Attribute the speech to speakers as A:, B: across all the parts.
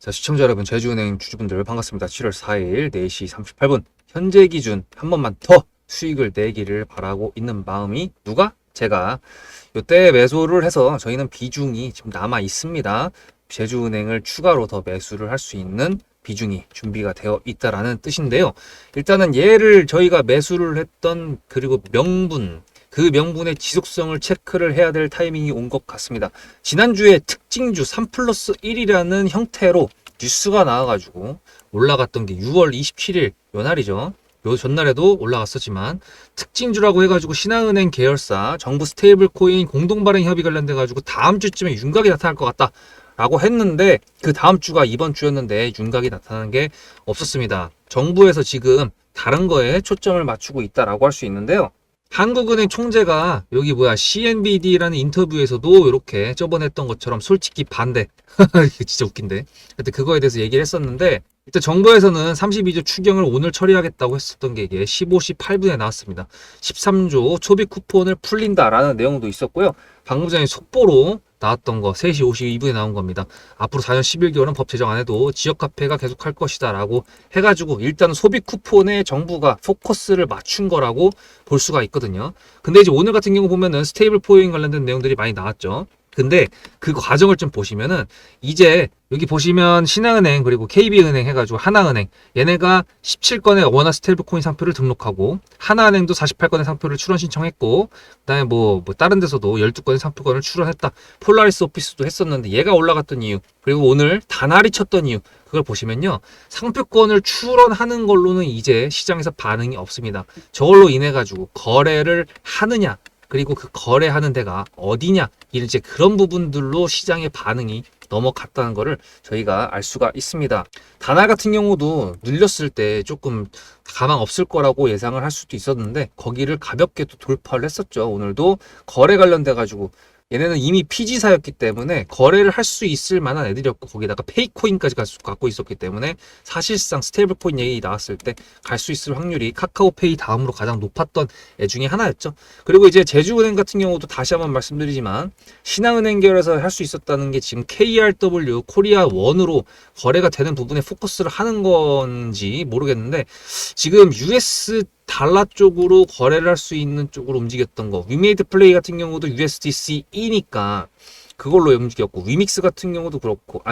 A: 자, 시청자 여러분, 제주은행 주주분들 반갑습니다. 7월 4일 4시 38분 현재 기준 한 번만 더 수익을 내기를 바라고 있는 마음이 누가? 제가 요때 매수를 해서 저희는 비중이 지금 남아 있습니다. 제주은행을 추가로 더 매수를 할 수 있는 비중이 준비가 되어 있다라는 뜻인데요. 일단은 얘를 저희가 매수를 했던 그리고 그 명분의 지속성을 체크를 해야 될 타이밍이 온 것 같습니다. 지난주에 특징주 3+1이라는 형태로 뉴스가 나와가지고 올라갔던 게 6월 27일 요 날이죠. 요 전날에도 올라갔었지만 특징주라고 해가지고 신한은행 계열사 정부 스테이블 코인 공동발행 협의 관련돼 가지고 다음 주쯤에 윤곽이 나타날 것 같다 라고 했는데 그 다음 주가 이번 주였는데 윤곽이 나타나는 게 없었습니다. 정부에서 지금 다른 거에 초점을 맞추고 있다라고 할 수 있는데요. 한국은행 총재가 여기 CNBD라는 인터뷰에서도 이렇게 저번에 했던 것처럼 솔직히 반대. 이게 진짜 웃긴데. 그때 그거에 대해서 얘기를 했었는데 일단 정부에서는 32조 추경을 오늘 처리하겠다고 했었던 게 이게 15시 8분에 나왔습니다. 13조 초비 쿠폰을 풀린다라는 내용도 있었고요. 방금 전에 속보로 나왔던 거 3시 52분에 나온 겁니다. 앞으로 4년 11개월은 법 제정 안 해도 지역 화폐가 계속 할 것이다 라고 해가지고 일단은 소비 쿠폰에 정부가 포커스를 맞춘 거라고 볼 수가 있거든요. 근데 이제 오늘 같은 경우 보면은 스테이블 코인 관련된 내용들이 많이 나왔죠. 근데 그 과정을 좀 보시면은 이제 여기 보시면 신한은행 그리고 KB은행 해가지고 하나은행 얘네가 17건의 원화 스테이블코인 상표를 등록하고 하나은행도 48건의 상표를 출원 신청했고 그다음에 다른 데서도 12건의 상표권을 출원했다. 폴라리스 오피스도 했었는데 얘가 올라갔던 이유 그리고 오늘 다날이 쳤던 이유 그걸 보시면요. 상표권을 출원하는 걸로는 이제 시장에서 반응이 없습니다. 저걸로 인해 가지고 거래를 하느냐 그리고 그 거래하는 데가 어디냐 이제 그런 부분들로 시장의 반응이 넘어갔다는 거를 저희가 알 수가 있습니다. 다날 같은 경우도 늘렸을 때 조금 가망 없을 거라고 예상을 할 수도 있었는데 거기를 가볍게 또 돌파를 했었죠. 오늘도 거래 관련돼 가지고 얘네는 이미 피지사였기 때문에 거래를 할 수 있을 만한 애들이었고 거기다가 페이코인까지 갖고 있었기 때문에 사실상 스테이블코인 얘기 나왔을 때 갈 수 있을 확률이 카카오페이 다음으로 가장 높았던 애 중에 하나였죠. 그리고 이제 제주은행 같은 경우도 다시 한번 말씀드리지만 신한은행 계열에서 할 수 있었다는 게 지금 KRW 코리아 원으로 거래가 되는 부분에 포커스를 하는 건지 모르겠는데 지금 US 달러 쪽으로 거래를 할 수 있는 쪽으로 움직였던 거 위메이드 플레이 같은 경우도 USDC이니까 그걸로 움직였고 위믹스 같은 경우도 그렇고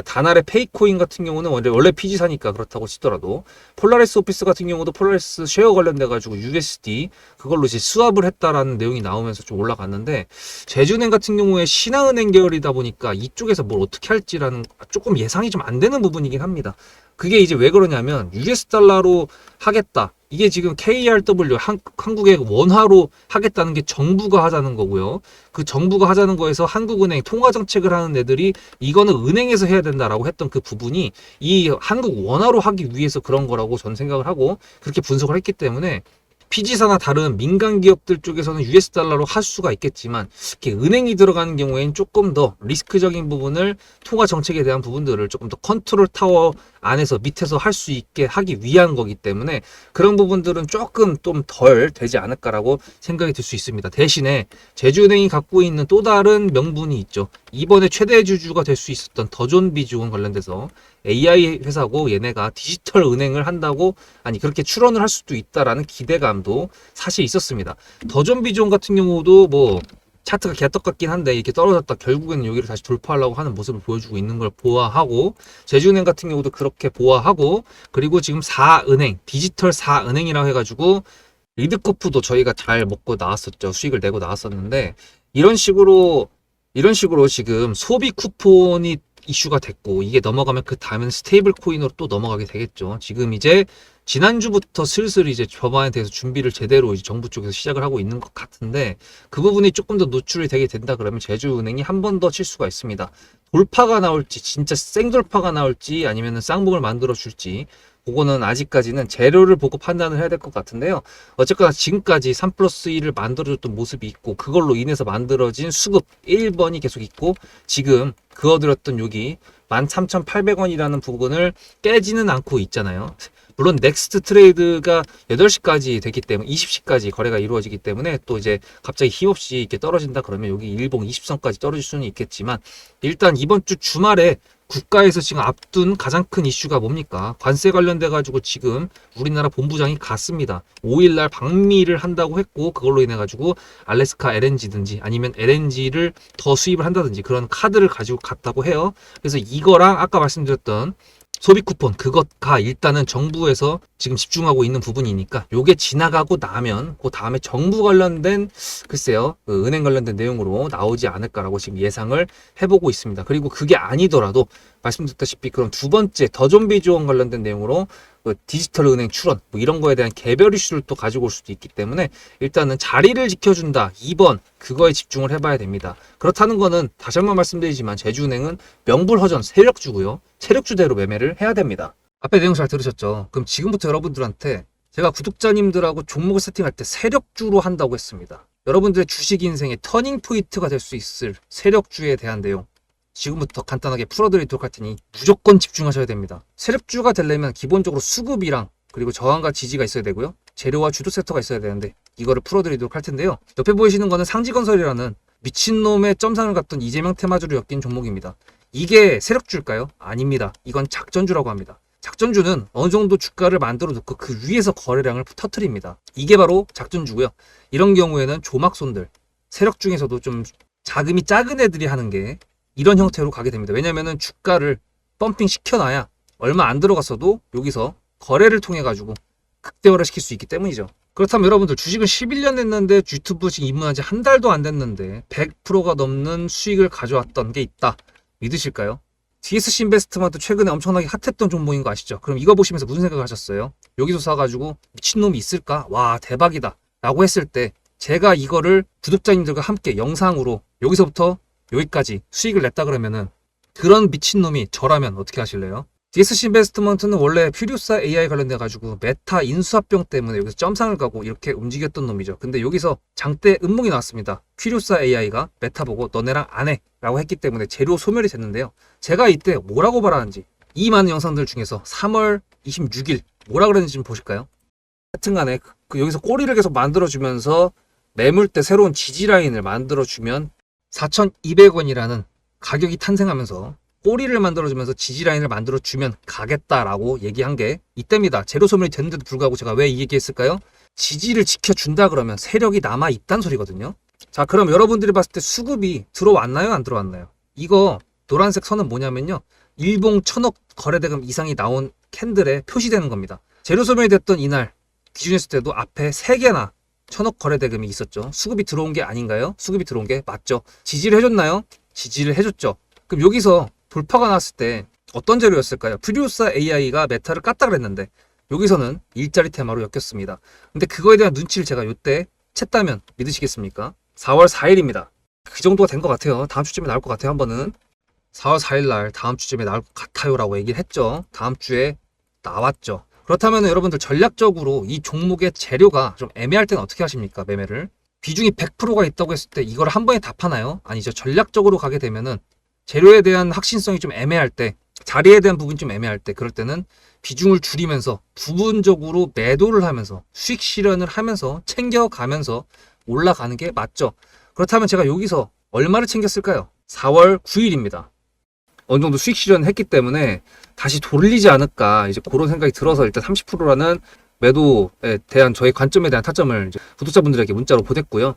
A: 다날의 페이코인 같은 경우는 원래 피지사니까 그렇다고 치더라도 폴라리스 오피스 같은 경우도 폴라리스 쉐어 관련돼 가지고 USD 그걸로 이제 수합을 했다라는 내용이 나오면서 좀 올라갔는데 제주은행 같은 경우에 신한은행 계열이다 보니까 이쪽에서 뭘 어떻게 할지라는 조금 예상이 좀 안 되는 부분이긴 합니다. 그게 이제 왜 그러냐면 US 달러로 하겠다. 이게 지금 KRW 한국의 원화로 하겠다는 게 정부가 하자는 거고요. 그 정부가 하자는 거에서 한국은행 통화 정책을 하는 애들이 이거는 은행에서 해야 된다라고 했던 그 부분이 이 한국 원화로 하기 위해서 그런 거라고 저는 생각을 하고 그렇게 분석을 했기 때문에 피지사나 다른 민간 기업들 쪽에서는 US 달러로 할 수가 있겠지만 이렇게 은행이 들어가는 경우에는 조금 더 리스크적인 부분을 통화 정책에 대한 부분들을 조금 더 컨트롤 타워 안에서 밑에서 할 수 있게 하기 위한 거기 때문에 그런 부분들은 조금 좀 덜 되지 않을까라고 생각이 들 수 있습니다. 대신에 제주은행이 갖고 있는 또 다른 명분이 있죠. 이번에 최대 주주가 될 수 있었던 더존비주원 관련돼서 AI 회사고 얘네가 디지털 은행을 한다고 그렇게 출원을 할 수도 있다라는 기대감도 사실 있었습니다. 더존비주원 같은 경우도 차트가 개떡 같긴 한데 이렇게 떨어졌다 결국에는 여기를 다시 돌파하려고 하는 모습을 보여주고 있는 걸 보아하고 제주은행 같은 경우도 그렇게 보아하고 그리고 지금 4은행 디지털 4은행이라고 해가지고 리드코프도 저희가 잘 먹고 나왔었죠. 수익을 내고 나왔었는데 이런 식으로 지금 소비 쿠폰이 이슈가 됐고 이게 넘어가면 그 다음엔 스테이블 코인으로 또 넘어가게 되겠죠. 지금 이제 지난주부터 슬슬 이제 법안에 대해서 준비를 제대로 이제 정부 쪽에서 시작을 하고 있는 것 같은데 그 부분이 조금 더 노출이 되게 된다 그러면 제주은행이 한 번 더 칠 수가 있습니다. 돌파가 나올지 진짜 생돌파가 나올지 아니면 쌍봉을 만들어 줄지 그거는 아직까지는 재료를 보고 판단을 해야 될 것 같은데요. 어쨌거나 지금까지 3+1을 만들어줬던 모습이 있고 그걸로 인해서 만들어진 수급 1번이 계속 있고 지금 그어들었던 여기 13,800원이라는 부분을 깨지는 않고 있잖아요. 물론 넥스트 트레이드가 8시까지 됐기 때문에 20시까지 거래가 이루어지기 때문에 또 이제 갑자기 힘없이 이렇게 떨어진다 그러면 여기 일봉 20선까지 떨어질 수는 있겠지만 일단 이번 주 주말에 국가에서 지금 앞둔 가장 큰 이슈가 뭡니까? 관세 관련돼 가지고 지금 우리나라 본부장이 갔습니다. 5일날 방미를 한다고 했고 그걸로 인해 가지고 알래스카 LNG든지 아니면 LNG를 더 수입을 한다든지 그런 카드를 가지고 갔다고 해요. 그래서 이거랑 아까 말씀드렸던 소비 쿠폰 그것가 일단은 정부에서 지금 집중하고 있는 부분이니까 요게 지나가고 나면 그 다음에 정부 관련된 글쎄요 그 은행 관련된 내용으로 나오지 않을까라고 지금 예상을 해보고 있습니다. 그리고 그게 아니더라도 말씀드렸다시피 그런 두 번째 더 좀비 지원 관련된 내용으로 그 디지털 은행 출원 뭐 이런 거에 대한 개별 이슈를 또 가지고 올 수도 있기 때문에 일단은 자리를 지켜준다 2번 그거에 집중을 해봐야 됩니다. 그렇다는 거는 다시 한번 말씀드리지만 제주은행은 명불허전 세력주고요. 세력주대로 매매를 해야 됩니다. 앞에 내용 잘 들으셨죠? 그럼 지금부터 여러분들한테 제가 구독자님들하고 종목을 세팅할 때 세력주로 한다고 했습니다. 여러분들의 주식 인생의 터닝 포인트가 될 수 있을 세력주에 대한 내용 지금부터 간단하게 풀어드리도록 할 테니 무조건 집중하셔야 됩니다. 세력주가 되려면 기본적으로 수급이랑 그리고 저항과 지지가 있어야 되고요. 재료와 주도 섹터가 있어야 되는데 이거를 풀어드리도록 할 텐데요. 옆에 보이시는 거는 상지건설이라는 미친놈의 점상을 갖던 이재명 테마주로 엮인 종목입니다. 이게 세력주일까요? 아닙니다. 이건 작전주라고 합니다. 작전주는 어느 정도 주가를 만들어 놓고 그 위에서 거래량을 터트립니다. 이게 바로 작전주고요. 이런 경우에는 조막손들, 세력 중에서도 좀 자금이 작은 애들이 하는 게 이런 형태로 가게 됩니다. 왜냐면은 주가를 펌핑 시켜놔야 얼마 안 들어갔어도 여기서 거래를 통해 가지고 극대화를 시킬 수 있기 때문이죠. 그렇다면 여러분들 주식을 11년 했는데 유튜브 지금 입문한 지 한 달도 안 됐는데 100%가 넘는 수익을 가져왔던 게 있다. 믿으실까요? DSC 인베스트먼트 최근에 엄청나게 핫했던 종목인 거 아시죠? 그럼 이거 보시면서 무슨 생각을 하셨어요? 여기서 사가지고 미친놈이 있을까? 와 대박이다 라고 했을 때 제가 이거를 구독자님들과 함께 영상으로 여기서부터 여기까지 수익을 냈다 그러면은 그런 미친놈이 저라면 어떻게 하실래요? DSC 인베스트먼트는 원래 퓨리오사 AI 관련돼 가지고 메타 인수합병 때문에 여기서 점상을 가고 이렇게 움직였던 놈이죠. 근데 여기서 장대 음몽이 나왔습니다. 퓨리오사 AI가 메타 보고 너네랑 안 해 라고 했기 때문에 재료 소멸이 됐는데요. 제가 이때 뭐라고 말하는지 이 많은 영상들 중에서 3월 26일 뭐라 그랬는지 좀 보실까요? 하여튼간에 여기서 꼬리를 계속 만들어주면서 매물대 새로운 지지라인을 만들어주면 4,200원이라는 가격이 탄생하면서 꼬리를 만들어주면서 지지라인을 만들어주면 가겠다라고 얘기한 게 이때입니다. 재료 소멸이 됐는데도 불구하고 제가 왜 이 얘기했을까요? 지지를 지켜준다 그러면 세력이 남아있단 소리거든요. 자 그럼 여러분들이 봤을 때 수급이 들어왔나요? 안 들어왔나요? 이거 노란색 선은 뭐냐면요. 일봉 1,000억 거래대금 이상이 나온 캔들에 표시되는 겁니다. 재료 소멸이 됐던 이날 기준했을 때도 앞에 3개나 1,000억 거래대금이 있었죠. 수급이 들어온 게 아닌가요? 수급이 들어온 게 맞죠. 지지를 해줬나요? 지지를 해줬죠. 그럼 여기서 돌파가 났을 때 어떤 재료였을까요? 퓨리오사 AI가 메타를 깠다 그랬는데 여기서는 일자리 테마로 엮였습니다. 근데 그거에 대한 눈치를 제가 이때 챘다면 믿으시겠습니까? 4월 4일입니다. 그 정도가 된 것 같아요. 다음 주쯤에 나올 것 같아요. 한 번은 4월 4일 날 다음 주쯤에 나올 것 같아요 라고 얘기를 했죠. 다음 주에 나왔죠. 그렇다면 여러분들 전략적으로 이 종목의 재료가 좀 애매할 때는 어떻게 하십니까? 매매를 비중이 100%가 있다고 했을 때 이걸 한 번에 다 파나요? 아니죠. 전략적으로 가게 되면은 재료에 대한 확신성이 좀 애매할 때, 자리에 대한 부분이 좀 애매할 때, 그럴 때는 비중을 줄이면서 부분적으로 매도를 하면서 수익 실현을 하면서 챙겨가면서 올라가는 게 맞죠. 그렇다면 제가 여기서 얼마를 챙겼을까요? 4월 9일입니다. 어느 정도 수익 실현을 했기 때문에 다시 돌리지 않을까 이제 그런 생각이 들어서 일단 30%라는 매도에 대한 저의 관점에 대한 타점을 이제 구독자분들에게 문자로 보냈고요.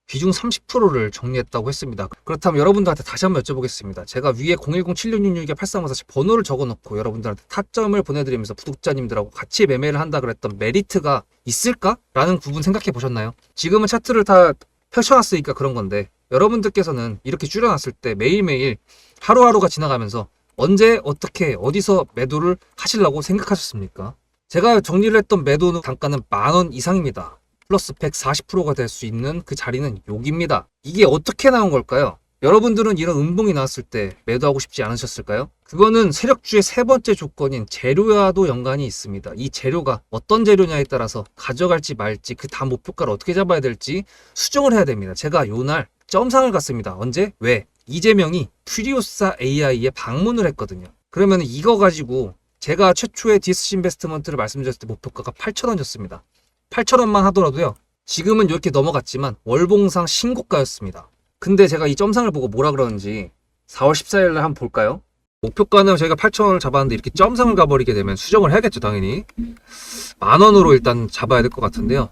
A: 비중 30%를 정리했다고 했습니다. 그렇다면 여러분들한테 다시 한번 여쭤보겠습니다. 제가 위에 010-7666-8354 번호를 적어놓고 여러분들한테 타점을 보내드리면서 구독자님들하고 같이 매매를 한다 그랬던 메리트가 있을까? 라는 부분 생각해 보셨나요? 지금은 차트를 다 펼쳐놨으니까 그런 건데 여러분들께서는 이렇게 줄여놨을 때 매일매일 하루하루가 지나가면서 언제 어떻게 어디서 매도를 하시려고 생각하셨습니까? 제가 정리를 했던 매도 단가는 10,000원 이상입니다. 플러스 140%가 될 수 있는 그 자리는 여기입니다. 이게 어떻게 나온 걸까요? 여러분들은 이런 음봉이 나왔을 때 매도하고 싶지 않으셨을까요? 그거는 세력주의 세 번째 조건인 재료와도 연관이 있습니다. 이 재료가 어떤 재료냐에 따라서 가져갈지 말지 그 다음 목표가를 어떻게 잡아야 될지 수정을 해야 됩니다. 제가 요날 점상을 갔습니다. 언제? 왜? 이재명이 퓨리오사 AI에 방문을 했거든요. 그러면 이거 가지고 제가 최초의 DSC 인베스트먼트를 말씀드렸을 때 목표가가 8,000원이었습니다. 8,000원만 하더라도요. 지금은 이렇게 넘어갔지만 월봉상 신고가였습니다. 근데 제가 이 점상을 보고 뭐라 그러는지 4월 14일 날 한번 볼까요? 목표가는 저희가 8,000원을 잡았는데 이렇게 점상을 가버리게 되면 수정을 해야겠죠, 당연히. 10,000원으로 일단 잡아야 될 것 같은데요.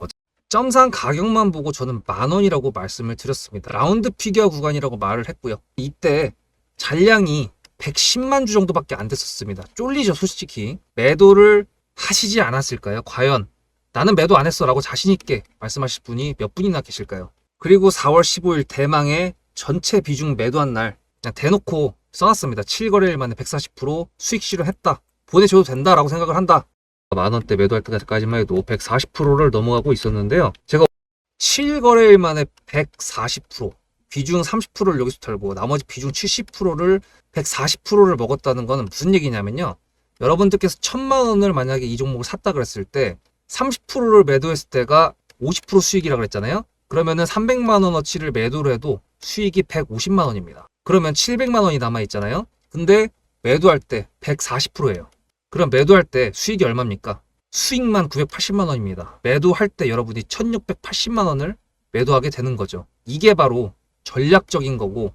A: 점상 가격만 보고 저는 10,000원이라고 말씀을 드렸습니다. 라운드 피겨 구간이라고 말을 했고요. 이때 잔량이 110만 주 정도밖에 안 됐었습니다. 쫄리죠, 솔직히. 매도를 하시지 않았을까요? 과연 나는 매도 안 했어 라고 자신있게 말씀하실 분이 몇 분이나 계실까요? 그리고 4월 15일 대망의 전체 비중 매도한 날 그냥 대놓고 써놨습니다. 7거래일 만에 140% 수익 실현했다. 보내줘도 된다라고 생각을 한다. 만원대 매도할 때까지만 해도 140%를 넘어가고 있었는데요. 제가 7거래일 만에 140%, 비중 30%를 여기서 털고 나머지 비중 70%를 140%를 먹었다는 거는 무슨 얘기냐면요. 여러분들께서 1,000만 원을 만약에 이 종목을 샀다 그랬을 때 30%를 매도했을 때가 50% 수익이라고 그랬잖아요. 그러면은 300만 원어치를 매도를 해도 수익이 150만 원입니다. 그러면 700만 원이 남아 있잖아요. 근데 매도할 때 140%예요. 그럼 매도할 때 수익이 얼마입니까? 수익만 980만 원입니다. 매도할 때 여러분이 1680만 원을 매도하게 되는 거죠. 이게 바로 전략적인 거고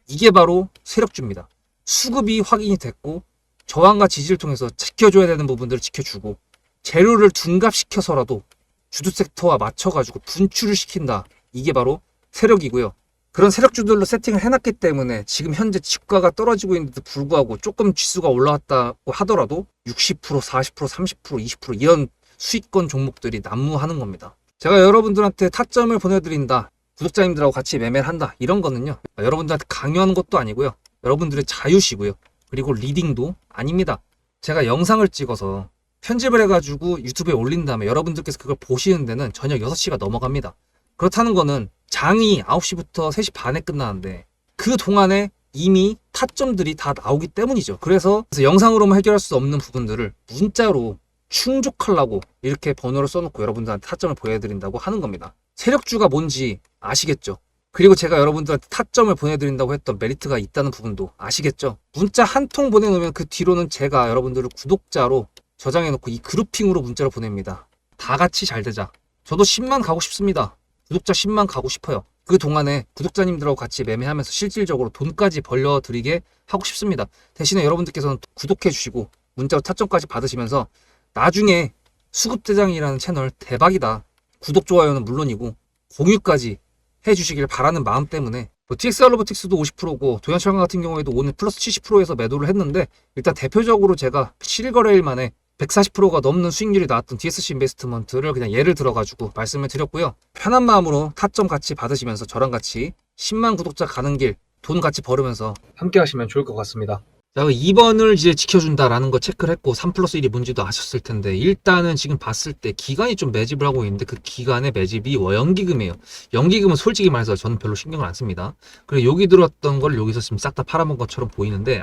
A: 이게 바로 세력주입니다. 수급이 확인이 됐고 저항과 지지를 통해서 지켜줘야 되는 부분들을 지켜주고 재료를 둔갑시켜서라도 주도 섹터와 맞춰가지고 분출을 시킨다. 이게 바로 세력이고요. 그런 세력주들로 세팅을 해놨기 때문에 지금 현재 주가가 떨어지고 있는데도 불구하고 조금 지수가 올라왔다고 하더라도 60%, 40%, 30%, 20% 이런 수익권 종목들이 난무하는 겁니다. 제가 여러분들한테 타점을 보내드린다. 구독자님들하고 같이 매매를 한다. 이런 거는요. 여러분들한테 강요하는 것도 아니고요. 여러분들의 자유시고요. 그리고 리딩도 아닙니다. 제가 영상을 찍어서 편집을 해가지고 유튜브에 올린 다음에 여러분들께서 그걸 보시는 데는 저녁 6시가 넘어갑니다. 그렇다는 거는 장이 9시부터 3시 반에 끝나는데 그 동안에 이미 타점들이 다 나오기 때문이죠. 그래서 영상으로만 해결할 수 없는 부분들을 문자로 충족하려고 이렇게 번호를 써놓고 여러분들한테 타점을 보여드린다고 하는 겁니다. 세력주가 뭔지 아시겠죠? 그리고 제가 여러분들한테 타점을 보내드린다고 했던 메리트가 있다는 부분도 아시겠죠? 문자 한 통 보내놓으면 그 뒤로는 제가 여러분들을 구독자로 저장해놓고 이 그룹핑으로 문자를 보냅니다. 다 같이 잘 되자. 저도 10만 가고 싶습니다. 구독자 10만 가고 싶어요. 그 동안에 구독자님들하고 같이 매매하면서 실질적으로 돈까지 벌려드리게 하고 싶습니다. 대신에 여러분들께서는 구독해 주시고 문자로 타점까지 받으시면서 나중에 수급대장이라는 채널 대박이다. 구독, 좋아요는 물론이고 공유까지 해주시길 바라는 마음 때문에 TXR 로보틱스도 50%고 도현철강 같은 경우에도 오늘 플러스 70%에서 매도를 했는데 일단 대표적으로 제가 7거래일 만에 140%가 넘는 수익률이 나왔던 DSC 인베스트먼트를 그냥 예를 들어가지고 말씀을 드렸고요. 편한 마음으로 타점 같이 받으시면서 저랑 같이 10만 구독자 가는 길 돈 같이 벌으면서 함께 하시면 좋을 것 같습니다. 자, 2번을 이제 지켜준다라는 거 체크를 했고 3+1이 뭔지도 아셨을 텐데 일단은 지금 봤을 때 기간이 좀 매집을 하고 있는데 그 기간의 매집이 연기금이에요. 연기금은 솔직히 말해서 저는 별로 신경을 안 씁니다. 그리고 여기 들었던 걸 여기서 지금 싹 다 팔아먹은 것처럼 보이는데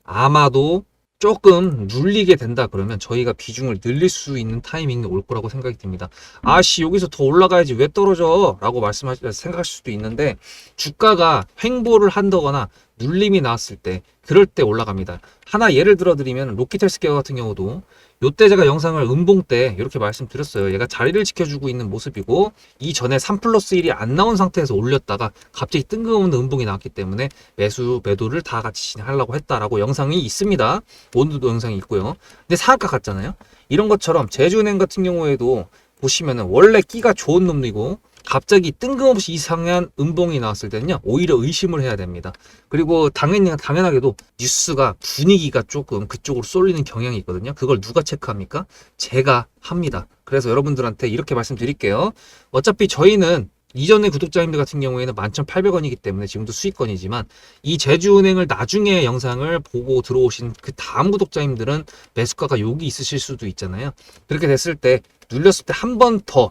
A: 아마도 조금 눌리게 된다 그러면 저희가 비중을 늘릴 수 있는 타이밍이 올 거라고 생각이 듭니다. 아씨 여기서 더 올라가야지 왜 떨어져? 라고 생각하실 수도 있는데 주가가 횡보를 한다거나 눌림이 나왔을 때 그럴 때 올라갑니다. 하나 예를 들어 드리면 로키텔스케어 같은 경우도 요때 제가 영상을 음봉 때 이렇게 말씀드렸어요. 얘가 자리를 지켜주고 있는 모습이고 이전에 3+1이 안 나온 상태에서 올렸다가 갑자기 뜬금없는 음봉이 나왔기 때문에 매도를 다 같이 진행하려고 했다라고 영상이 있습니다. 오늘도 영상이 있고요. 근데 상한가 같잖아요. 이런 것처럼 제주은행 같은 경우에도 보시면은 원래 끼가 좋은 놈이고 갑자기 뜬금없이 이상한 음봉이 나왔을 때는요 오히려 의심을 해야 됩니다. 그리고 당연하게도 뉴스가 분위기가 조금 그쪽으로 쏠리는 경향이 있거든요. 그걸 누가 체크합니까? 제가 합니다. 그래서 여러분들한테 이렇게 말씀드릴게요. 어차피 저희는 이전의 구독자님들 같은 경우에는 11,800원이기 때문에 지금도 수익권이지만 이 제주은행을 나중에 영상을 보고 들어오신 그 다음 구독자님들은 매수가가 여기 있으실 수도 있잖아요. 그렇게 됐을 때 눌렸을 때 한 번 더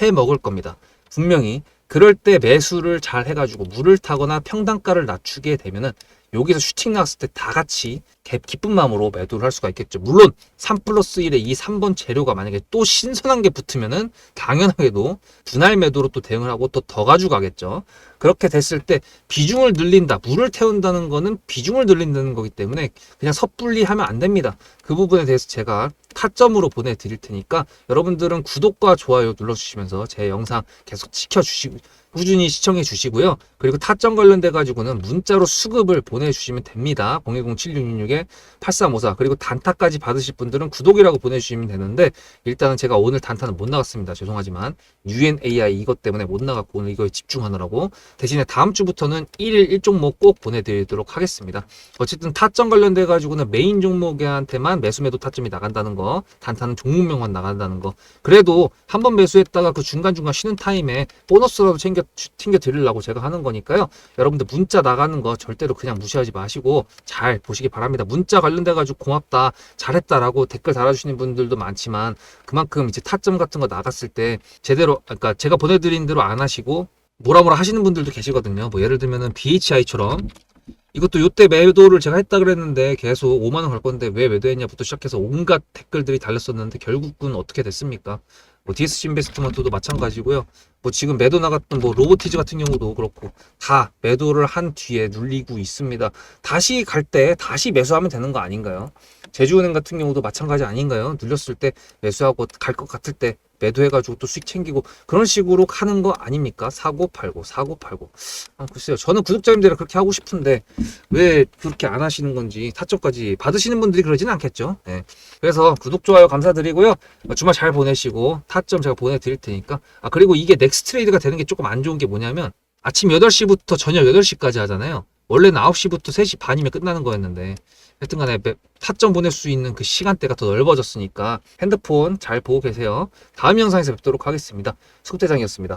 A: 해 먹을 겁니다. 분명히 그럴 때 매수를 잘 해가지고 물을 타거나 평단가를 낮추게 되면은 여기서 슈팅 나왔을 때 다 같이 기쁜 마음으로 매도를 할 수가 있겠죠. 물론 3+1의 이 3번 재료가 만약에 또 신선한 게 붙으면은 당연하게도 분할 매도로 또 대응을 하고 또 더 가져가겠죠. 그렇게 됐을 때 비중을 늘린다, 물을 태운다는 거는 비중을 늘린다는 거기 때문에 그냥 섣불리 하면 안 됩니다. 그 부분에 대해서 제가 타점으로 보내드릴 테니까 여러분들은 구독과 좋아요 눌러주시면서 제 영상 계속 지켜주시고 꾸준히 시청해 주시고요. 그리고 타점 관련돼 가지고는 문자로 수급을 보내주시면 됩니다. 010-7666-8354 그리고 단타까지 받으실 분들은 구독이라고 보내주시면 되는데 일단은 제가 오늘 단타는 못 나갔습니다. 죄송하지만 UNAI 이것 때문에 못 나갔고 오늘 이거에 집중하느라고 대신에 다음 주부터는 1일 1종목 꼭 보내드리도록 하겠습니다. 어쨌든 타점 관련돼 가지고는 메인 종목한테만 매수 매도 타점이 나간다는 거, 단타는 종목명만 나간다는 거. 그래도 한번 매수했다가 그 중간중간 쉬는 타임에 보너스라도 튕겨 드리려고 제가 하는 거니까요. 여러분들 문자 나가는 거 절대로 그냥 무시하지 마시고 잘 보시기 바랍니다. 문자 관련돼 가지고 고맙다, 잘했다라고 댓글 달아주시는 분들도 많지만 그만큼 이제 타점 같은 거 나갔을 때 제대로, 그러니까 제가 보내드린 대로 안 하시고 뭐라 하시는 분들도 계시거든요. 뭐 예를 들면은 BHI처럼 이것도 요때 매도를 제가 했다 그랬는데 계속 5만원 갈 건데 왜 매도했냐부터 시작해서 온갖 댓글들이 달렸었는데 결국은 어떻게 됐습니까? 뭐 DSC 인베스트먼트도 마찬가지고요. 뭐 지금 매도 나갔던 뭐 로보티즈 같은 경우도 그렇고 다 매도를 한 뒤에 눌리고 있습니다. 다시 갈 때 다시 매수하면 되는 거 아닌가요? 제주은행 같은 경우도 마찬가지 아닌가요? 눌렸을 때 매수하고 갈 것 같을 때 매도해가지고 또 수익 챙기고 그런 식으로 하는 거 아닙니까? 사고 팔고 사고 팔고. 글쎄요. 저는 구독자님들이랑 그렇게 하고 싶은데 왜 그렇게 안 하시는 건지 타점까지 받으시는 분들이 그러지는 않겠죠. 네. 그래서 구독 좋아요 감사드리고요. 주말 잘 보내시고 타점 제가 보내드릴 테니까. 그리고 이게 넥스트 트레이드가 되는 게 조금 안 좋은 게 뭐냐면 아침 8시부터 저녁 8시까지 하잖아요. 원래는 9시부터 3시 반이면 끝나는 거였는데 하여튼 간에 타점 보낼 수 있는 그 시간대가 더 넓어졌으니까 핸드폰 잘 보고 계세요. 다음 영상에서 뵙도록 하겠습니다. 숙대장이었습니다.